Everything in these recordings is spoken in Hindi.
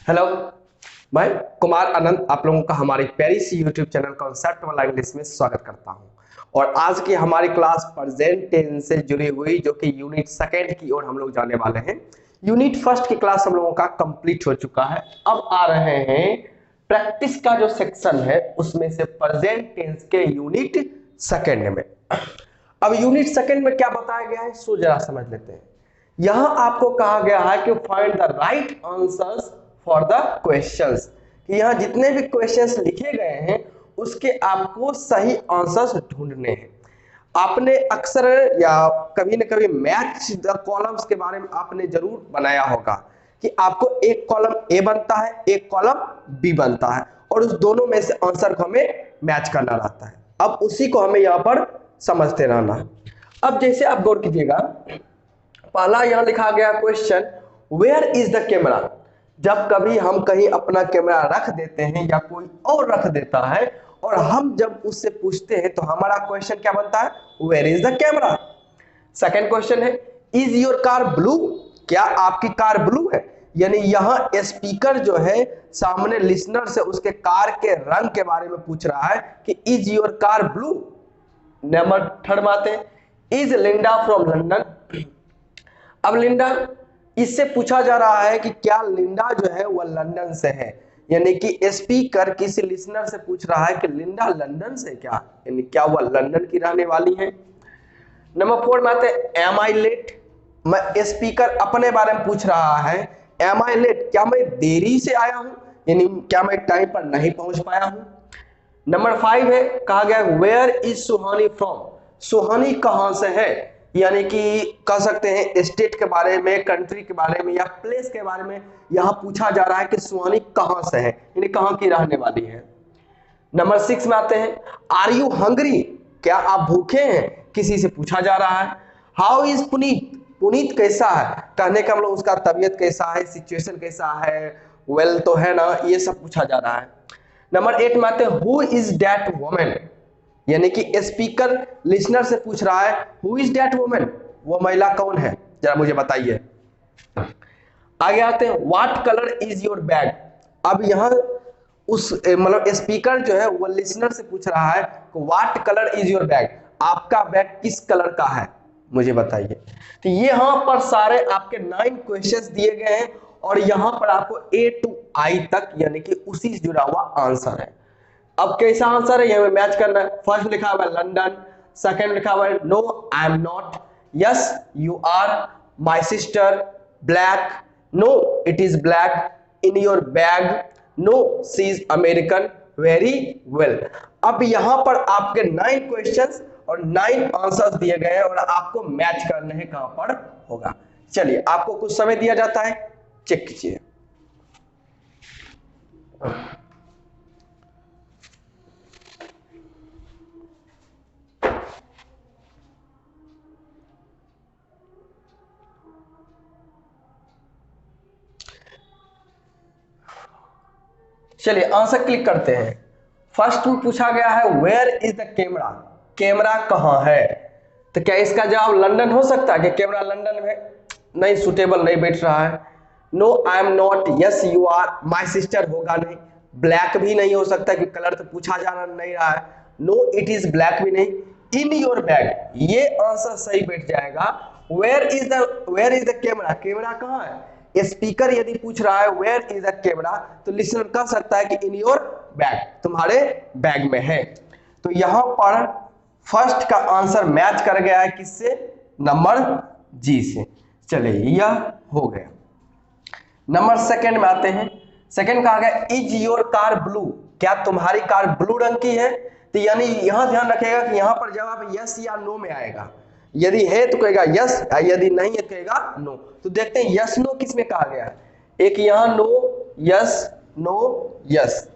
हेलो, मैं कुमार आनंद आप लोगों का हमारी प्यारी सी यूट्यूब चैनल कॉन्सेप्ट वाला इंग्लिश में स्वागत करता हूं। और आज की हमारी क्लास प्रेजेंट टेंस से जुड़ी हुई जो कि यूनिट सेकंड की ओर हम लोग जाने वाले हैं। यूनिट फर्स्ट की क्लास हम लोगों का कंप्लीट हो चुका है। अब आ रहे हैं प्रैक्टिस का जो सेक्शन है उसमें से प्रेजेंट टेंस के यूनिट सेकंड में। अब यूनिट सेकंड में क्या बताया गया है सो जरा समझ लेते हैं। यहां आपको कहा गया है कि find the right answers for the questions, कि यहां जितने भी क्वेश्चंस लिखे गए हैं उसके आपको सही आंसर्स ढूंढने हैं। आपने अक्सर या कभी न कभी मैच द कॉलम्स के बारे में आपने जरूर बनाया होगा कि आपको एक कॉलम ए बनता है, एक कॉलम बी बनता है और उस दोनों में से आंसर को हमें मैच करना रहता है। अब उसी को हमें यहां पर समझते रहना है। अब जैसे आप गौर कीजिएगा, पहला यहां लिखा गया question, where is the camera. जब कभी हम कहीं अपना कैमरा रख देते हैं या कोई और रख देता है और हम जब उससे पूछते हैं तो हमारा क्वेश्चन क्या बनता है, where is the camera. Second question है, इज योर कार ब्लू। क्या आपकी कार ब्लू है। यानी यहां स्पीकर जो है सामने लिसनर से उसके कार के रंग के बारे में पूछ रहा है कि is your car blue. Number third बात है, इज लिंडा फ्रॉम लंदन। अब लिंडा, इससे पूछा जा रहा है कि क्या लिंडा जो है वह लंदन से है। यानी कि स्पीकर किसी लिसनर से पूछ रहा है कि लिंडा लंदन से क्या, यानी क्या वह लंदन की रहने वाली है। नंबर फोर में आते हैं, एम आई लेट। मैं स्पीकर अपने बारे में पूछ रहा है, एम आई लेट, क्या मैं देरी से आया हूं, यानी क्या मैं टाइम पर नहीं पहुंच पाया हूं। नंबर फाइव है, कहा गया वेयर इज सुहानी फ्रॉम। सुहानी कहां से है, यानी कि कह सकते हैं स्टेट के बारे में, कंट्री के बारे में या प्लेस के बारे में यहां पूछा जा रहा है कि सुहानी कहां से है, यानी कहां की रहने वाली है। नंबर सिक्स में आते हैं, आर यू हंग्री। क्या आप भूखे हैं, किसी से पूछा जा रहा है। How is Puneet. पुनीत कैसा है, कहने का मतलब उसका तबीयत कैसा है, सिचुएशन कैसा है, वेल तो है ना, ये सब पूछा जा रहा है। नंबर एट में आते हैं, हु इज दैट वुमन। यानी कि स्पीकर लिसनर से पूछ रहा है, हु इज दैट वुमन, वो महिला कौन है, जरा मुझे बताइए। आगे आते हैं, what colour is your bag. अब यहां उस मतलब स्पीकर जो है वो लिसनर से पूछ रहा है, what colour is your bag, आपका बैग किस कलर का है, मुझे बताइए। तो ये यहां पर सारे आपके 9 क्वेश्चंस दिए गए हैं और यहां पर आपको ए टू आई तक यानी कि उसी से जुड़ा हुआ आंसर है। अब कैसा आंसर है ये हमें मैच करना है। फर्स्ट लिखा हुआ है लंदन, सेकंड लिखा हुआ है no I am not, yes you are, my sister, black, no it is black, in your bag, no she is American, very well. अब यहां पर आपके 9 क्वेश्चंस और 9 आंसर्स दिए गए हैं और आपको मैच करने हैं कहां पर होगा। चलिए आपको कुछ समय दिया जाता है, चेक कीजिए। चलिए आंसर क्लिक करते हैं। फर्स्ट में पूछा गया है where is the camera, camera कहां है। तो क्या इसका जवाब लंदन हो सकता है कि कैमरा लंदन में, नहीं, सुटेबल नहीं बैठ रहा है। No I am not, yes you are, my sister होगा नहीं, ब्लैक भी नहीं हो सकता कि कलर तो पूछा जा नहीं रहा है, नो इट इज ब्लैक भी नहीं, इन योर बैग ये आंसर सही बैठ जाएगा। Where is the camera, camera कहां है। स्पीकर यदि पूछ रहा है वेयर इज द कैमरा तो लिसनर कह सकता है कि इन योर बैग, तुम्हारे बैग में है। तो यहां पर फर्स्ट का आंसर मैच कर गया है किससे, नंबर जी से। चलिए यह हो गया। नंबर सेकंड में आते हैं। सेकंड कहा गया इज योर कार ब्लू, क्या तुम्हारी कार ब्लू रंग की है। तो यानी यहां ध्यान रखेगा कि यहां पर जवाब यस या नो में आएगा। यदि है तो कहेगा यस, यदि नहीं है तो कहेगा नो। तो देखते हैं यस नो किस में कहा गया है। एक यहां no yes, no yes,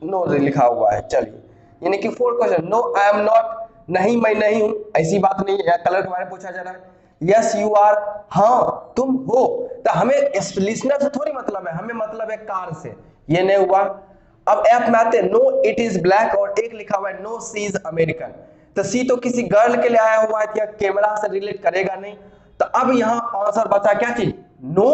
no लिखा हुआ है। चलिए यानी कि 4 question, no I am not, नहीं मैं नहीं हूं, ऐसी बात नहीं है। या कलर के बारे में पूछा जा रहा है, यस यू आर, हाँ तुम हो। तो हमें लिसनर से थोड़ी मतलब है, हमें मतलब है कार से, ये नहीं हुआ। अब एफ में आते हैं, नो इट इज ब्लैक और एक लिखा हुआ है नो सी इज अमेरिकन। तो सी तो किसी गर्ल के लिए आया हुआ है, या कैमरा से रिलेट करेगा नहीं। तो अब यहां आंसर बचा क्या चीज, no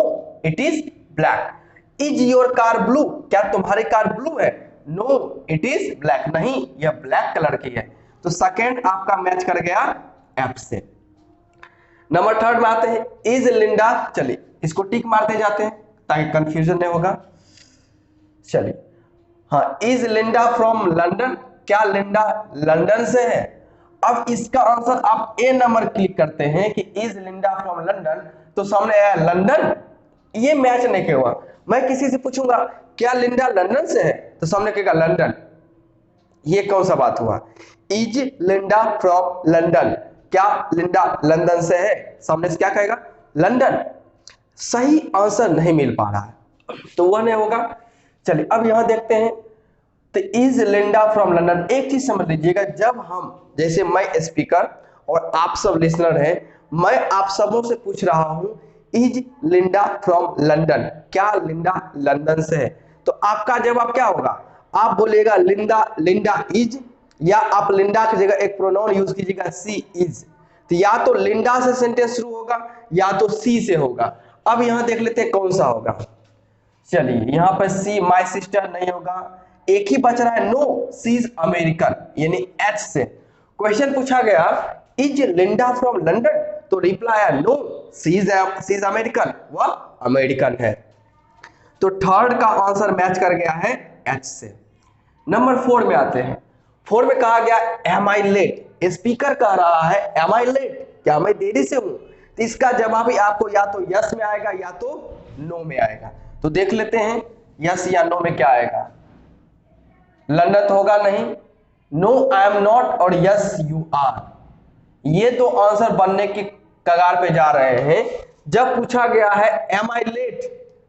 it is black. Is your car blue, क्या तुम्हारी कार ब्लू है? नो इट इज ब्लैक, नहीं यह ब्लैक कलर की है। तो सेकेंड आपका मैच कर गया एफ से। नंबर थर्ड में आते हैं, इज लिंडा, चलिए इसको टिक मारते जाते हैं ताकि कंफ्यूजन नहीं होगा। चलिए हाँ, इज लिंडा फ्रॉम लंदन, क्या लिंडा लंदन से है? अब इसका आंसर आप ए नंबर क्लिक करते हैं कि इज लिंडा फ्रॉम लंदन, तो सामने आया लंदन, ये मैच नहीं किया हुआ। मैं किसी से पूछूंगा क्या लिंडा लंदन से है, तो सामने कहेगा लंदन, ये कौन सा बात हुआ? इज लिंडा फ्रॉम लंदन, क्या लिंडा लंदन से है? सामने से क्या कहेगा? लंदन। सही आंसर नहीं मिल पा रहा है, तो वह नहीं होगा। चलिए अब यहां देखते हैं, तो इज लिंडा फ्रॉम लंदन, एक चीज समझ लीजिएगा, जब हम जैसे मैं स्पीकर और आप सब लिसनर हैं, मैं आप सबों से पूछ रहा हूं इज लिंडा फ्रॉम लंदन, क्या लिंडा लंदन से है, तो आपका जवाब क्या होगा? आप बोलिएगा लिंडा, लिंडा इज, या आप लिंडा की जगह एक प्रोनाउन यूज कीजिएगा सी इज। तो या तो लिंडा से सेंटेंस शुरू होगा या तो सी से होगा। अब यहां देख लेते हैं कौन सा होगा। चलिए यहां पर सी माय सिस्टर नहीं होगा, एक ही बच रहा है नो सी इज अमेरिकन, यानी एच से। क्वेश्चन पूछा गया इज लिंडा फ्रॉम लंदन, तो रिप्लाई है नो सी इज अमेरिकन, वह अमेरिकन है। तो थर्ड का आंसर मैच कर गया है एच से। नंबर 4 में आते हैं। 4 में कहा गया एम आई लेट, स्पीकर कह रहा है एम आई लेट, क्या मैं देरी से हूं? तो इसका जवाब ही आपको या तो यस में आएगा या तो नो में आएगा। तो देख लेते हैं यस या नो में क्या आएगा। लंदन तो होगा नहीं, नो आई एम नॉट और यस यू आर, ये दो आंसर बनने की कगार पे जा रहे हैं। जब पूछा गया है एम आई लेट,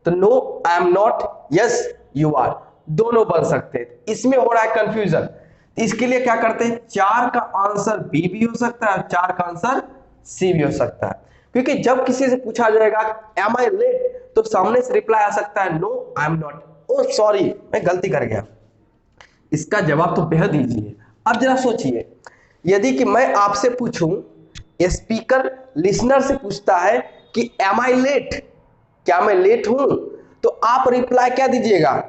तो no I am not, yes you are, दोनों बन सकते हैं। इसमें हो रहा है कंफ्यूजन, इसके लिए क्या करते हैं, 4 का आंसर बी भी हो सकता है, 4 का आंसर सी भी हो सकता है। क्योंकि जब किसी से पूछा जाएगा एम आई लेट, तो सामने से रिप्लाई आ सकता है no I am not, oh sorry मैं गलती कर गया। इसका जवाब तो बेहद ईजी है। अब जरा सोचिए, यदि कि मैं आपसे पूछूं, स्पीकर लिसनर से पूछता है कि एम आई लेट, क्या मैं लेट हूं, तो आप रिप्लाई क्या दीजिएगा?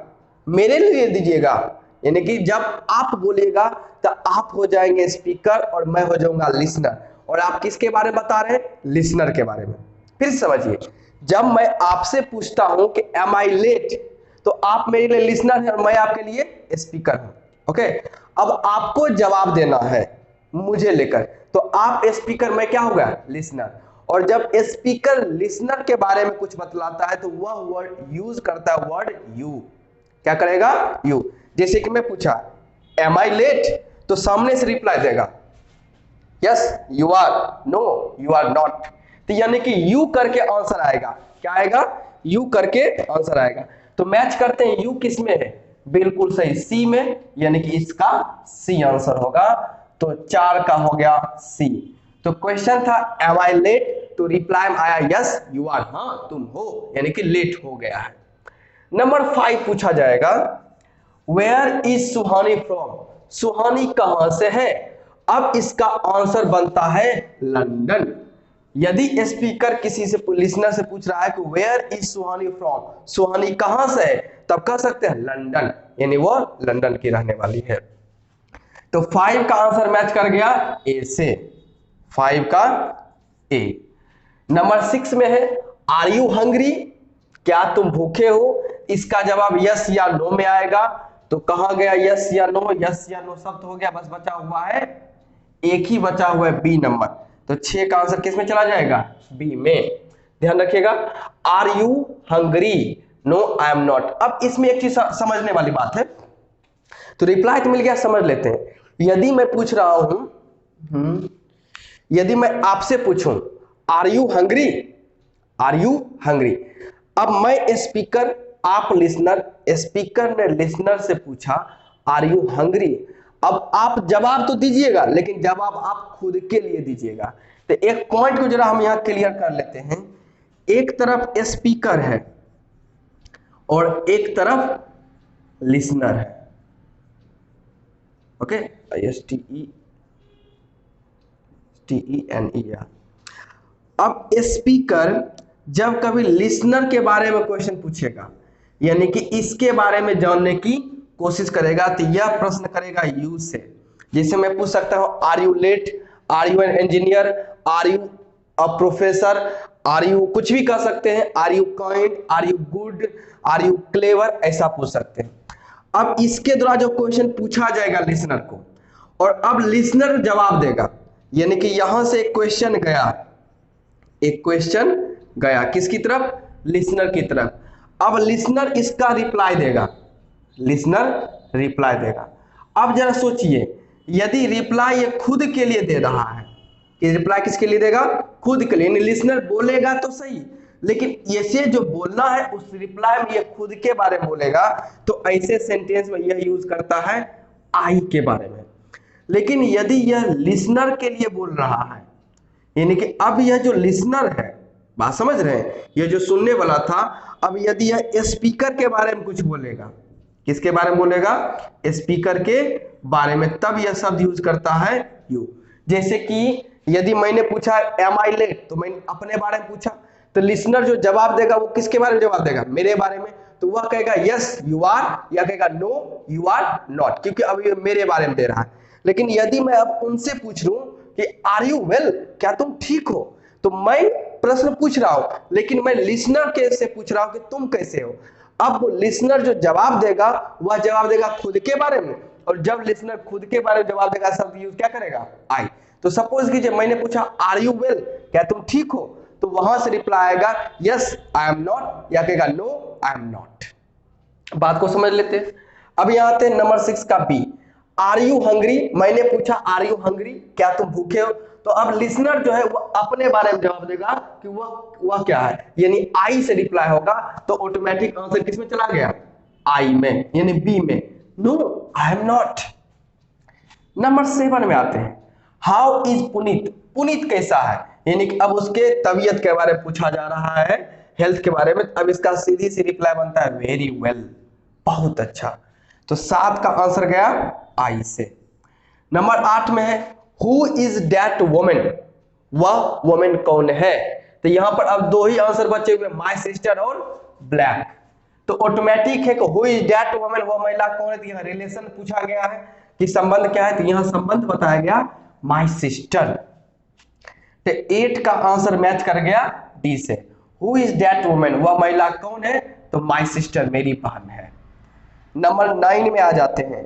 मेरे लिए दीजिएगा। यानी कि जब आप बोलिएगा तो आप हो जाएंगे स्पीकर और मैं हो जाऊंगा लिसनर, और आप किसके बारे में बता रहे हैं? लिसनर के बारे में। फिर समझिए, जब मैं आपसे पूछता हूं कि एम आई लेट, तो आप मेरे लिए लिसनर हैं और मैं आपके लिए स्पीकर हूं। ओके, अब आपको जवाब देना है मुझे लेकर, तो आप स्पीकर, मैं क्या होगा? लिसनर। और जब स्पीकर लिसनर के बारे में कुछ बतलाता है तो वह वर्ड यूज करता है, वर्ड यू। क्या करेगा? यू। जैसे कि मैं पूछा एम आई लेट, तो सामने से रिप्लाई देगा yes you are, no you are not. तो यानी कि यू करके आंसर आएगा। क्या आएगा? यू करके आंसर आएगा। तो मैच करते हैं, यू किस में है? बिल्कुल सही, सी में, यानी कि इसका सी आंसर होगा। तो 4 का हो गया सी। तो क्वेश्चन था एम आई लेट, तो रिप्लाई में आया यस यू आर, हाँ तुम हो, यानी कि लेट हो गया है। नंबर 5 पूछा जाएगा वेयर इज सुहानी फ्रॉम, सुहानी कहां से है? अब इसका आंसर बनता है लंदन। यदि स्पीकर किसी से, लिसनर से पूछ रहा है कि वेयर इज सुहानी फ्रॉम, सुहानी कहां से है, तब कह सकते हैं लंदन, यानी वो लंदन की रहने वाली है। तो 5 का आंसर मैच कर गया ए से, 5 का ए। नंबर 6 में है आर यू हंग्री, क्या तुम भूखे हो? इसका जवाब यस या नो में आएगा। तो कहा गया यस या नो, यस या नो सब तो हो गया, बस बचा हुआ है, एक ही बचा हुआ है बी नंबर। तो 6 का आंसर किस में चला जाएगा? बी में। ध्यान रखिएगा, are you hungry, no I am not. अब इसमें एक चीज समझने वाली बात है, तो रिप्लाई तो मिल गया, समझ लेते हैं। यदि मैं पूछ रहा हूं, यदि मैं आपसे पूछूं are you hungry, are you hungry, अब मैं स्पीकर, आप लिसनर, स्पीकर ने लिसनर से पूछा आर यू हंग्री। अब आप जवाब तो दीजिएगा, लेकिन जवाब आप खुद के लिए दीजिएगा। तो एक पॉइंट को जरा हम यहां क्लियर कर लेते हैं, एक तरफ स्पीकर है और एक तरफ लिसनर है। Okay, STENER। अब स्पीकर जब कभी लिसनर के बारे में क्वेश्चन पूछेगा, यानी कि इसके बारे में जानने की कोशिश करेगा। तो यह प्रश्न करेगा यू से। जैसे मैं पूछ सकता हूं are you late, are you an engineer, are you a professor, are you कुछ भी कह सकते हैं, are you kind, are you good, are you clever, ऐसा पूछ सकते हैं। अब इसके द्वारा जो क्वेश्चन पूछा जाएगा लिसनर को, और अब लिसनर जवाब देगा। यानी कि यहां से एक क्वेश्चन गया, एक क्वेश्चन गया किसकी तरफ? लिसनर की तरफ। अब लिसनर इसका रिप्लाई देगा, लिसनर रिप्लाई देगा। अब जरा सोचिए, यदि रिप्लाई ये खुद के लिए दे रहा है, कि रिप्लाई किसके लिए देगा? खुद के लिए। यानी लिसनर बोलेगा तो सही, लेकिन ऐसे जो बोलना है उस रिप्लाई में ये खुद के बारे में बोलेगा, तो ऐसे सेंटेंस में यह यूज करता है आई के बारे में। लेकिन यदि यह लिसनर के लिए बोल रहा है, यानी कि अब यह जो लिसनर है, बात समझ रहे हैं, यह जो सुनने वाला था, अब यदि यह स्पीकर के बारे में कुछ बोलेगा, किसके बारे में बोलेगा? स्पीकर के बारे में, तब यह शब्द यूज करता है यू। जैसे कि यदि मैंने पूछा एम आई लेट, तो मैंने अपने बारे में पूछा, तो लिसनर जो जवाब देगा वो किसके बारे में जवाब देगा? मेरे बारे में। तो वह कहेगा यस यू आर, या कहेगा नो यू आर नॉट, क्योंकि अब ये मेरे बारे में दे रहा है। लेकिन यदि मैं अब उनसे पूछ लूं कि आर यू वेल, क्या तुम ठीक हो, तो मैं प्रश्न पूछ रहा हूं, लेकिन मैं लिसनर के से पूछ रहा हूं कि तुम कैसे हो। अब लिसनर जो जवाब देगा वह जवाब देगा खुद के बारे में, और जब लिसनर खुद के बारे में जवाब देगा, शब्द यूज क्या करेगा? आई। तो सपोज कीजिए मैंने पूछा आर यू वेल, क्या तुम ठीक हो, तो वहां से रिप्लाई आएगा यस आई एम नॉट, या कहेगा नो आई एम नॉट। बात को समझ लेते हैं। अब यहां आते हैं नंबर 6 का बी, आर यू हंग्री। मैंने पूछा आर यू हंग्री, क्या तुम भूखे हो, तो अब लिसनर जो है वो अपने बारे में जवाब देगा कि वह क्या है, यानी आई से रिप्लाई होगा, तो ऑटोमेटिक आंसर किस में चला गया? आई में, यानी बी में, no I am not. Number 7 में आते हैं, हाउ इज पुनीत, पुनीत कैसा है, यानी कि अब उसके तबीयत के बारे में पूछा जा रहा है, हेल्थ के बारे में। अब इसका सीधी सी रिप्लाई बनता है वेरी वेल, बहुत अच्छा। तो 7 का आंसर गया आई से। नंबर 8 में है हु इज दैट वुमन, वह वुमन कौन है। तो यहां पर अब 2 ही आंसर बचे हुए, माय सिस्टर और ब्लैक। तो ऑटोमेटिक है कि हु इज दैट वुमन, वह महिला कौन है। तो यहां रिलेशन पूछा गया है कि संबंध क्या है, तो यहां संबंध बताया गया माय सिस्टर। तो 8 का आंसर मैच कर गया डी से, हु इज दैट वुमन, वह महिला कौन है, तो माय सिस्टर, मेरी बहन है। नंबर 9 में आ जाते हैं,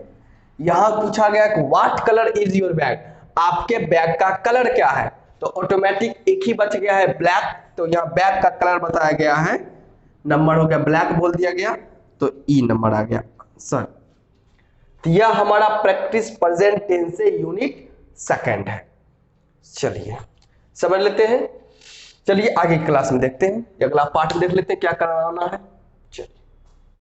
यहां पूछा गया कि what colour is your bag, आपके बैग का कलर क्या है। तो ऑटोमेटिक एक ही बच गया है ब्लैक, तो यहां बैग का कलर बताया गया है, नंबर हो गया ब्लैक बोल दिया गया, तो ई नंबर आ गया सर। तो यह हमारा प्रैक्टिस प्रेजेंट टेंस से यूनिट 2 है। चलिए समझ लेते हैं। चलिए आगे क्लास में देखते हैं, अगला पार्ट देख लेते हैं क्या कराना है।